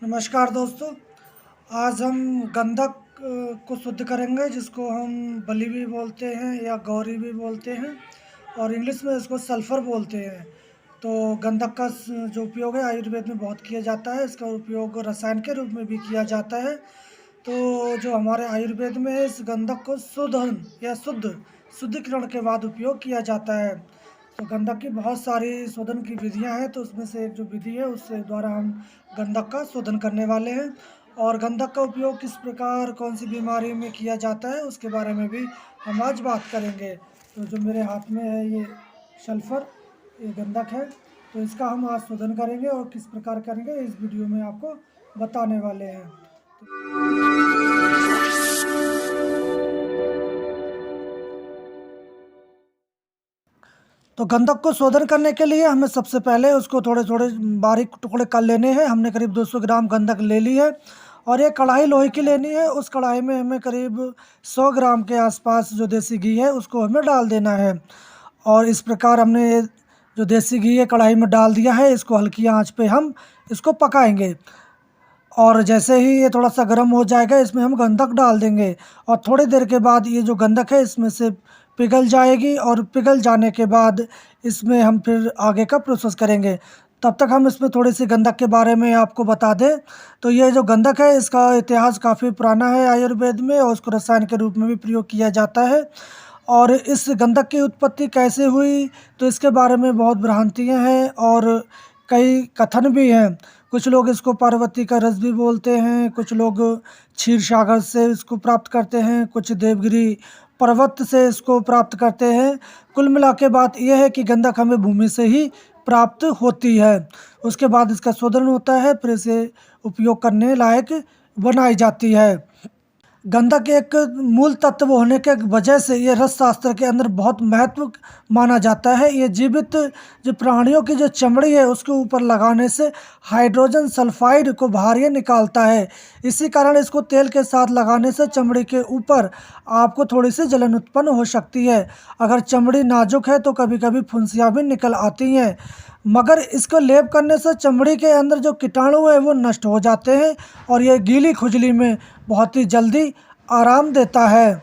नमस्कार दोस्तों। आज हम गंधक को शुद्ध करेंगे, जिसको हम बली भी बोलते हैं या गौरी भी बोलते हैं, और इंग्लिश में इसको सल्फ़र बोलते हैं। तो गंधक का जो उपयोग है आयुर्वेद में बहुत किया जाता है। इसका उपयोग रसायन के रूप में भी किया जाता है। तो जो हमारे आयुर्वेद में है, इस गंधक को शोधन या शुद्धिकरण के बाद उपयोग किया जाता है। तो गंधक की बहुत सारी शोधन की विधियां हैं, तो उसमें से एक जो विधि है उससे द्वारा हम गंधक का शोधन करने वाले हैं। और गंधक का उपयोग किस प्रकार कौन सी बीमारी में किया जाता है उसके बारे में भी हम आज बात करेंगे। तो जो मेरे हाथ में है ये सल्फ़र, ये गंधक है। तो इसका हम आज शोधन करेंगे और किस प्रकार करेंगे इस वीडियो में आपको बताने वाले हैं। तो गंधक को शोधन करने के लिए हमें सबसे पहले उसको थोड़े थोड़े बारीक टुकड़े कर लेने हैं। हमने करीब 200 ग्राम गंधक ले ली है और ये कढ़ाई लोहे की लेनी है। उस कढ़ाई में हमें करीब 100 ग्राम के आसपास जो देसी घी है उसको हमें डाल देना है। और इस प्रकार हमने ये जो देसी घी है कढ़ाई में डाल दिया है। इसको हल्की आंच पे हम इसको पकाएंगे और जैसे ही ये थोड़ा सा गर्म हो जाएगा इसमें हम गंधक डाल देंगे और थोड़ी देर के बाद ये जो गंधक है इसमें से पिघल जाएगी और पिघल जाने के बाद इसमें हम फिर आगे का प्रोसेस करेंगे। तब तक हम इसमें थोड़ी सी गंधक के बारे में आपको बता दें। तो ये जो गंधक है इसका इतिहास काफ़ी पुराना है आयुर्वेद में, और उसको रसायन के रूप में भी प्रयोग किया जाता है। और इस गंधक की उत्पत्ति कैसे हुई तो इसके बारे में बहुत भ्रांतियाँ हैं और कई कथन भी हैं। कुछ लोग इसको पार्वती का रस भी बोलते हैं, कुछ लोग क्षीर सागर से इसको प्राप्त करते हैं, कुछ देवगिरी पर्वत से इसको प्राप्त करते हैं। कुल मिला के बात यह है कि गंधक हमें भूमि से ही प्राप्त होती है। उसके बाद इसका शोधन होता है, फिर इसे उपयोग करने लायक बनाई जाती है। गंधक एक मूल तत्व होने के वजह से ये रस शास्त्र के अंदर बहुत महत्व माना जाता है। ये जीवित जो प्राणियों की जो चमड़ी है उसके ऊपर लगाने से हाइड्रोजन सल्फाइड को बाहर ये निकालता है। इसी कारण इसको तेल के साथ लगाने से चमड़ी के ऊपर आपको थोड़ी सी जलन उत्पन्न हो सकती है। अगर चमड़ी नाजुक है तो कभी कभी फुंसियाँ भी निकल आती हैं, मगर इसको लेप करने से चमड़ी के अंदर जो कीटाणु है वो नष्ट हो जाते हैं और ये गीली खुजली में बहुत ही जल्दी आराम देता है।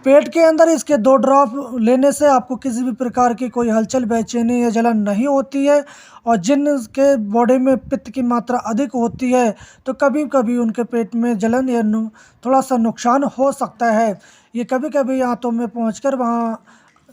पेट के अंदर इसके 2 ड्रॉप लेने से आपको किसी भी प्रकार की कोई हलचल, बेचैनी या जलन नहीं होती है। और जिनके बॉडी में पित्त की मात्रा अधिक होती है तो कभी कभी उनके पेट में जलन या थोड़ा सा नुकसान हो सकता है। ये कभी कभी आंतों में पहुंचकर वहाँ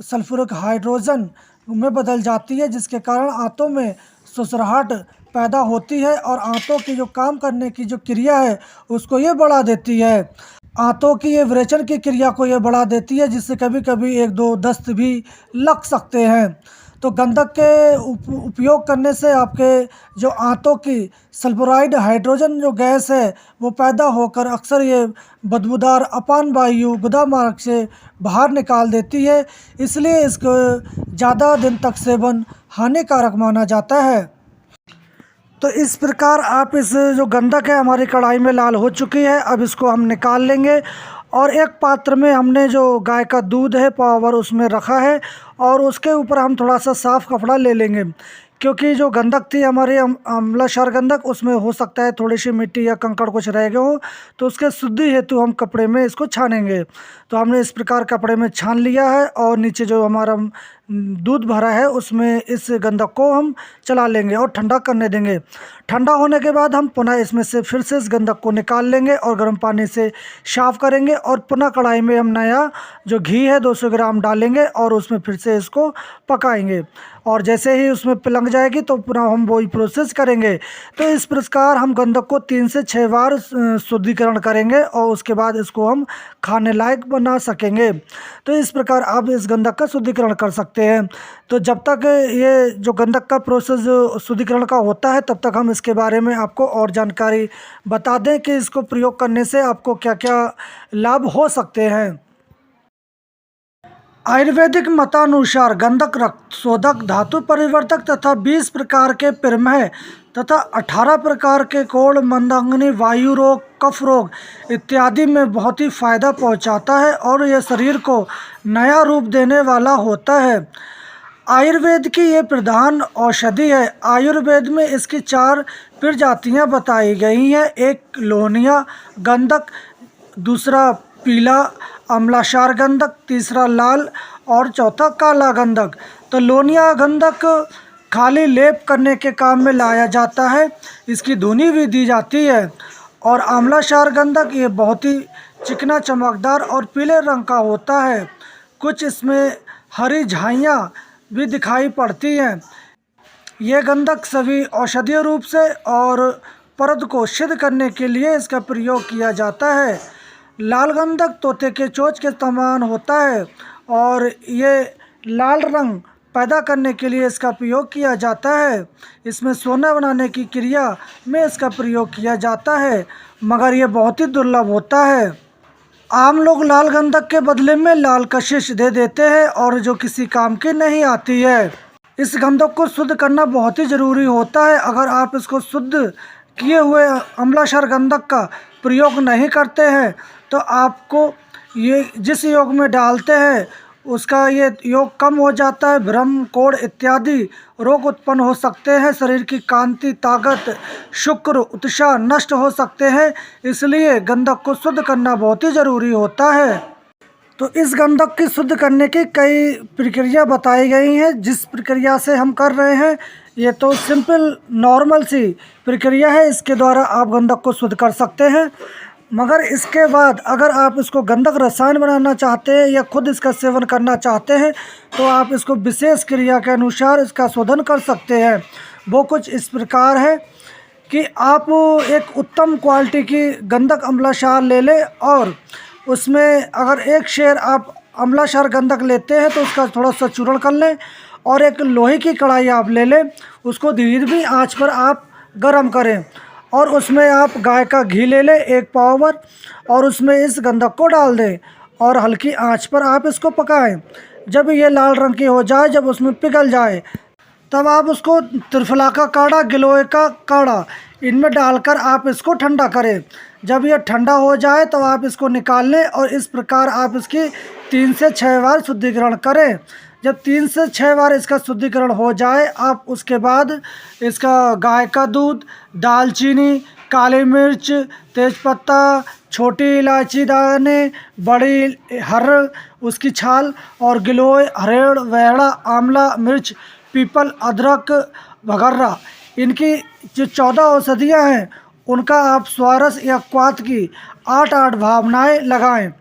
सल्फ्यूरिक हाइड्रोजन में बदल जाती है, जिसके कारण आंतों में सुसराहट पैदा होती है और आंतों की जो काम करने की जो क्रिया है उसको ये बढ़ा देती है। आंतों की ये विरेचन की क्रिया को ये बढ़ा देती है, जिससे कभी कभी 1-2 दस्त भी लग सकते हैं। तो गंधक के उपयोग करने से आपके जो आंतों की सल्फ्यूराइड हाइड्रोजन जो गैस है वो पैदा होकर अक्सर ये बदबूदार अपान वायु गुदा मार्ग से बाहर निकाल देती है। इसलिए इसको ज़्यादा दिन तक सेवन हानिकारक माना जाता है। तो इस प्रकार आप इस जो गंधक है हमारी कढ़ाई में लाल हो चुकी है। अब इसको हम निकाल लेंगे और एक पात्र में हमने जो गाय का दूध है पावर उसमें रखा है और उसके ऊपर हम थोड़ा सा साफ़ कपड़ा ले लेंगे, क्योंकि जो गंधक थी हमारी अम्लक्षार गंधक उसमें हो सकता है थोड़ी सी मिट्टी या कंकड़ कुछ रह गए हो, तो उसके शुद्धि हेतु हम कपड़े में इसको छानेंगे। तो हमने इस प्रकार कपड़े में छान लिया है और नीचे जो हमारा दूध भरा है उसमें इस गंधक को हम चला लेंगे और ठंडा करने देंगे। ठंडा होने के बाद हम पुनः इसमें से फिर से इस गंधक को निकाल लेंगे और गर्म पानी से साफ़ करेंगे और पुनः कढ़ाई में हम नया जो घी है 200 ग्राम डालेंगे और उसमें फिर से इसको पकाएंगे। और जैसे ही उसमें पिलंग जाएगी तो पुनः हम वही प्रोसेस करेंगे। तो इस प्रकार हम गंधक को 3 से 6 बार शुद्धिकरण करेंगे और उसके बाद इसको हम खाने लायक बना सकेंगे। तो इस प्रकार आप इस गंधक का शुद्धिकरण कर सकते हैं। तो जब तक ये जो गंधक का प्रोसेस शुद्धिकरण का होता है तब तक हम इसके बारे में आपको और जानकारी बता दें कि इसको प्रयोग करने से आपको क्या क्या लाभ हो सकते हैं। आयुर्वेदिक मतानुसार गंधक रक्त शोधक, धातु परिवर्तक तथा 20 प्रकार के पिरमह तथा 18 प्रकार के कोढ़, मंदग्नि, वायु रोग, कफ रोग इत्यादि में बहुत ही फायदा पहुंचाता है और यह शरीर को नया रूप देने वाला होता है। आयुर्वेद की ये प्रधान औषधि है। आयुर्वेद में इसकी 4 प्रजातियां बताई गई हैं। एक लोनिया गंधक, दूसरा पीला अम्लाक्षार गंधक, तीसरा लाल और चौथा काला गंधक। तो लोनिया गंधक खाली लेप करने के काम में लाया जाता है, इसकी धुनी भी दी जाती है। और अम्लाक्षार गंधक ये बहुत ही चिकना, चमकदार और पीले रंग का होता है। कुछ इसमें हरी झाइयाँ भी दिखाई पड़ती हैं। ये गंधक सभी औषधीय रूप से और परद को सिद्ध करने के लिए इसका प्रयोग किया जाता है। लाल गंधक तोते के चोंच के समान होता है और ये लाल रंग पैदा करने के लिए इसका प्रयोग किया जाता है। इसमें सोना बनाने की क्रिया में इसका प्रयोग किया जाता है, मगर ये बहुत ही दुर्लभ होता है। आम लोग लाल गंधक के बदले में लाल कशिश दे देते हैं और जो किसी काम की नहीं आती है। इस गंधक को शुद्ध करना बहुत ही ज़रूरी होता है। अगर आप इसको शुद्ध किए हुए अम्लाक्षार गंधक का प्रयोग नहीं करते हैं तो आपको ये जिस योग में डालते हैं उसका ये योग कम हो जाता है। भ्रम, कोढ़ इत्यादि रोग उत्पन्न हो सकते हैं। शरीर की कांति, ताकत, शुक्र, उत्साह नष्ट हो सकते हैं। इसलिए गंधक को शुद्ध करना बहुत ही ज़रूरी होता है। तो इस गंधक की शुद्ध करने की कई प्रक्रिया बताई गई हैं। जिस प्रक्रिया से हम कर रहे हैं ये तो सिंपल नॉर्मल सी प्रक्रिया है, इसके द्वारा आप गंधक को शुद्ध कर सकते हैं। मगर इसके बाद अगर आप इसको गंधक रसायन बनाना चाहते हैं या खुद इसका सेवन करना चाहते हैं तो आप इसको विशेष क्रिया के अनुसार इसका शोधन कर सकते हैं। वो कुछ इस प्रकार है कि आप एक उत्तम क्वालिटी की गंधक अम्लाक्षार ले लें और उसमें अगर 1 शेर आप अम्लाक्षार गंधक लेते हैं तो उसका थोड़ा सा चूर्ण कर लें और एक लोहे की कढ़ाई आप ले लें, उसको धीमी आंच पर आप गर्म करें और उसमें आप गाय का घी ले लें 1 पाव भर और उसमें इस गंधक को डाल दें और हल्की आंच पर आप इसको पकाएं। जब ये लाल रंग की हो जाए, जब उसमें पिघल जाए, तब आप उसको त्रिफला का काढ़ा, गिलोय का काढ़ा इनमें डालकर आप इसको ठंडा करें। जब ये ठंडा हो जाए तो आप इसको निकाल लें और इस प्रकार आप इसकी 3 से 6 बार शुद्धिकरण करें। जब 3 से 6 बार इसका शुद्धिकरण हो जाए, आप उसके बाद इसका गाय का दूध, दालचीनी, काली मिर्च, तेज़पत्ता, छोटी इलायची दाने, बड़ी हर्र, उसकी छाल और गिलोय, हरेड़, वैड़ा, आंवला, मिर्च, पीपल, अदरक वगैरह इनकी जो 14 औषधियाँ हैं उनका आप स्वारस या क्वाथ की 8-8 भावनाएँ लगाएं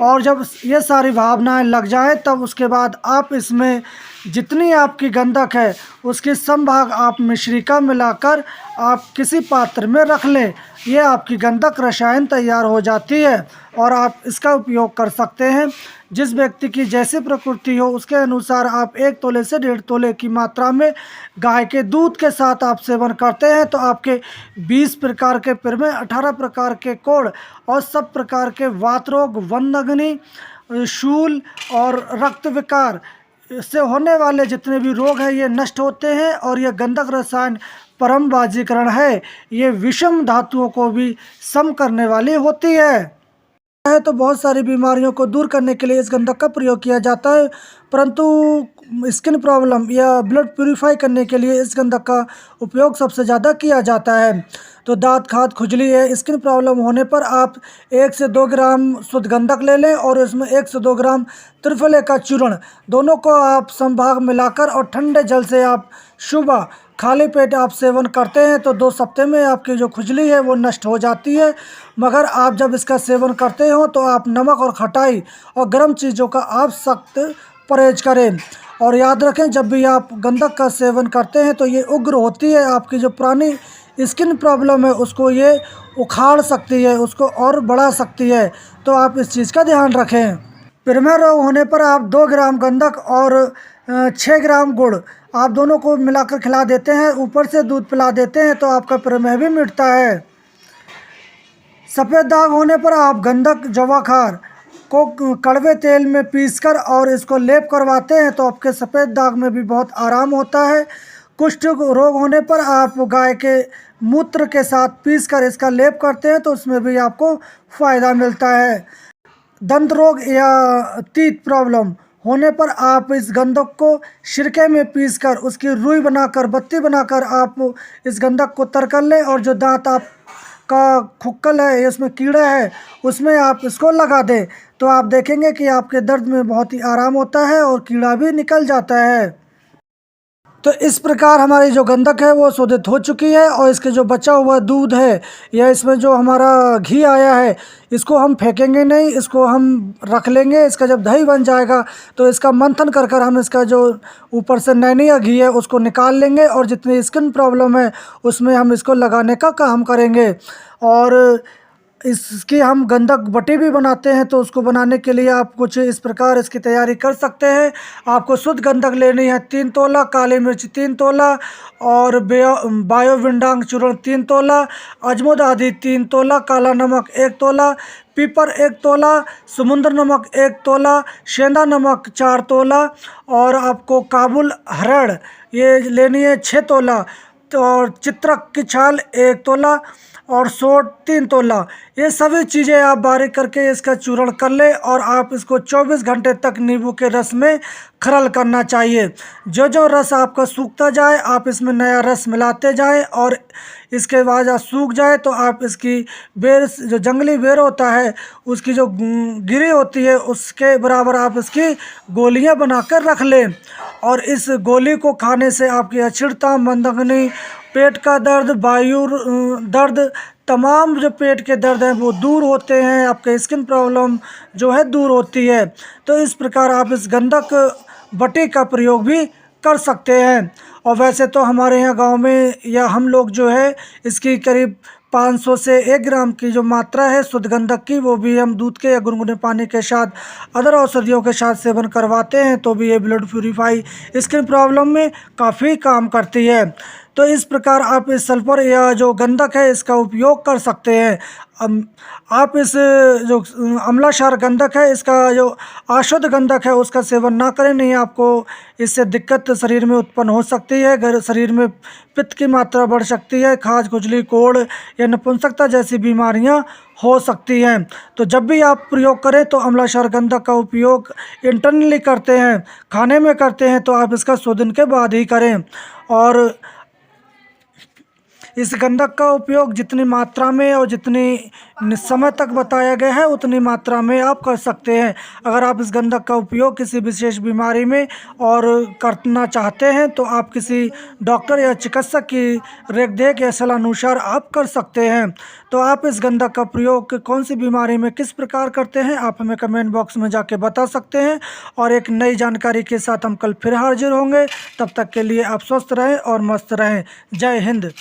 और जब ये सारी भावनाएं लग जाएं तब उसके बाद आप इसमें जितनी आपकी गंधक है उसकी समभाग आप मिश्रिका मिलाकर आप किसी पात्र में रख लें। ये आपकी गंधक रसायन तैयार हो जाती है और आप इसका उपयोग कर सकते हैं। जिस व्यक्ति की जैसी प्रकृति हो उसके अनुसार आप 1 तोले से 1.5 तोले की मात्रा में गाय के दूध के साथ आप सेवन करते हैं तो आपके 20 प्रकार के प्रमेह, 18 प्रकार के कोढ़ और सब प्रकार के वात रोग, वंदग्नि, शूल और रक्त विकार से होने वाले जितने भी रोग हैं ये नष्ट होते हैं। और ये गंधक रसायन परम बाजीकरण है, ये विषम धातुओं को भी सम करने वाली होती है। तो बहुत सारी बीमारियों को दूर करने के लिए इस गंधक का प्रयोग किया जाता है, परंतु स्किन प्रॉब्लम या ब्लड प्यूरिफाई करने के लिए इस गंधक का उपयोग सबसे ज़्यादा किया जाता है। तो दांत, खाद, खुजली है, स्किन प्रॉब्लम होने पर आप 1 से 2 ग्राम शुद्ध गंधक ले लें और इसमें 1 से 2 ग्राम त्रिफले का चूर्ण, दोनों को आप समभाग मिलाकर और ठंडे जल से आप सुबह खाली पेट आप सेवन करते हैं तो 2 हफ्ते में आपकी जो खुजली है वो नष्ट हो जाती है। मगर आप जब इसका सेवन करते हो तो आप नमक और खटाई और गर्म चीज़ों का आप सख्त परहेज करें। और याद रखें, जब भी आप गंधक का सेवन करते हैं तो ये उग्र होती है, आपकी जो पुरानी स्किन प्रॉब्लम है उसको ये उखाड़ सकती है, उसको और बढ़ा सकती है। तो आप इस चीज़ का ध्यान रखें। प्रमेह रोग होने पर आप 2 ग्राम गंधक और 6 ग्राम गुड़ आप दोनों को मिलाकर खिला देते हैं, ऊपर से दूध पिला देते हैं तो आपका प्रमेह भी मिटता है। सफ़ेद दाग होने पर आप गंधक, जवाखार को कड़वे तेल में पीसकर और इसको लेप करवाते हैं तो आपके सफ़ेद दाग में भी बहुत आराम होता है। कुष्ठ रोग होने पर आप गाय के मूत्र के साथ पीसकर इसका लेप करते हैं तो उसमें भी आपको फ़ायदा मिलता है। दंत रोग या तीत प्रॉब्लम होने पर आप इस गंधक को सिरके में पीसकर उसकी रुई बनाकर बत्ती बनाकर आप इस गंधक को तर कर लें और जो दांत आप का खुक्कल है, इसमें कीड़ा है, उसमें आप इसको लगा दें तो आप देखेंगे कि आपके दर्द में बहुत ही आराम होता है और कीड़ा भी निकल जाता है। तो इस प्रकार हमारी जो गंधक है वो शोधित हो चुकी है और इसके जो बचा हुआ दूध है या इसमें जो हमारा घी आया है इसको हम फेंकेंगे नहीं, इसको हम रख लेंगे। इसका जब दही बन जाएगा तो इसका मंथन कर कर हम इसका जो ऊपर से नैनी या घी है उसको निकाल लेंगे और जितनी स्किन प्रॉब्लम है उसमें हम इसको लगाने का काम करेंगे। और इसकी हम गंधक बटी भी बनाते हैं तो उसको बनाने के लिए आप कुछ इस प्रकार इसकी तैयारी कर सकते हैं। आपको शुद्ध गंधक लेनी है 3 तोला, काली मिर्च 3 तोला और बायोविंडांग चूर्ण 3 तोला, अजमोद आदि 3 तोला, काला नमक 1 तोला, पीपर 1 तोला, समुद्र नमक 1 तोला, सेंधा नमक 4 तोला और आपको काबुल हरड़ ये लेनी है 6 तोला और चित्रक की छाल 1 तोला और सोंठ 3 तोला। ये सभी चीज़ें आप बारीक करके इसका चूर्ण कर लें और आप इसको 24 घंटे तक नींबू के रस में खरल करना चाहिए। जो जो रस आपका सूखता जाए आप इसमें नया रस मिलाते जाएं और इसके बाद जब सूख जाए तो आप इसकी बेर, जो जंगली बेर होता है उसकी जो गिरी होती है उसके बराबर आप इसकी गोलियां बनाकर रख लें और इस गोली को खाने से आपकी अछिड़ता, मंदगनी, पेट का दर्द, वायु दर्द, तमाम जो पेट के दर्द हैं वो दूर होते हैं, आपके स्किन प्रॉब्लम जो है दूर होती है। तो इस प्रकार आप इस गंधक बटी का प्रयोग भी कर सकते हैं। और वैसे तो हमारे यहाँ गांव में या हम लोग जो है इसकी करीब 500 से 1 ग्राम की जो मात्रा है शुद्ध गंधक की वो भी हम दूध के या गुनगुने पानी के साथ अदर औषधियों के साथ सेवन करवाते हैं तो भी ये ब्लड प्यूरिफाई स्किन प्रॉब्लम में काफ़ी काम करती है। तो इस प्रकार आप इस सल्फर या जो गंधक है इसका उपयोग कर सकते हैं। आप इस जो अम्लाक्षार गंधक है इसका जो अशुद्ध गंधक है उसका सेवन ना करें, नहीं आपको इससे दिक्कत शरीर में उत्पन्न हो सकती है। शरीर में पित्त की मात्रा बढ़ सकती है, खाज, खुजली, कोढ़ या नपुंसकता जैसी बीमारियां हो सकती हैं। तो जब भी आप प्रयोग करें तो अम्लाक्षार गंधक का उपयोग इंटरनली करते हैं, खाने में करते हैं तो आप इसका 100 दिन के बाद ही करें। और इस गंधक का उपयोग जितनी मात्रा में और जितनी समय तक बताया गया है उतनी मात्रा में आप कर सकते हैं। अगर आप इस गंधक का उपयोग किसी विशेष बीमारी में और करना चाहते हैं तो आप किसी डॉक्टर या चिकित्सक की रेख या सलाह अनुसार आप कर सकते हैं। तो आप इस गंधक का प्रयोग कौन सी बीमारी में किस प्रकार करते हैं आप हमें कमेंट बॉक्स में जाके बता सकते हैं। और एक नई जानकारी के साथ हम कल फिर हाजिर होंगे। तब तक के लिए आप स्वस्थ रहें और मस्त रहें। जय हिंद।